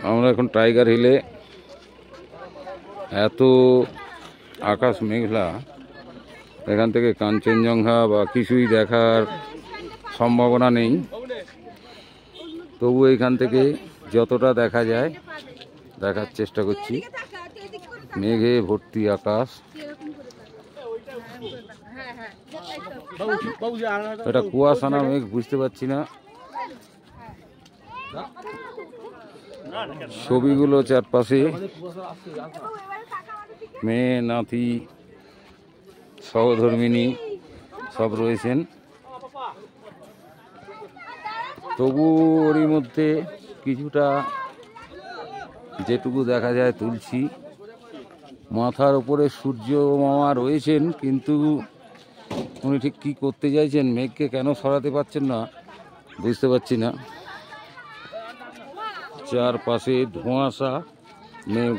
আমরা এখন টাইগার হিলে। এত আকাশ মেঘলা, এখান থেকে কাঞ্চনজঙ্ঘা বা কিছুই দেখার সম্ভাবনা নেই। তবু এখান থেকে যতটা দেখা যায় দেখার চেষ্টা করছি। মেঘে ভর্তি আকাশ। এটা কুয়াশা না মেঘ বুঝতে পারছি না। ছবিগুলো চারপাশে মেয়ে নাতি সহধর্মিনী সব রয়েছেন। তবু ওরই মধ্যে কিছুটা যেটুকু দেখা যায় তুলছি। মাথার উপরে সূর্য মামা রয়েছেন, কিন্তু উনি ঠিক কী করতে চাইছেন, মেঘকে কেন সরাতে পারছেন না বুঝতে পারছি না। চারপাশে ধোঁয়াশা মেঘ।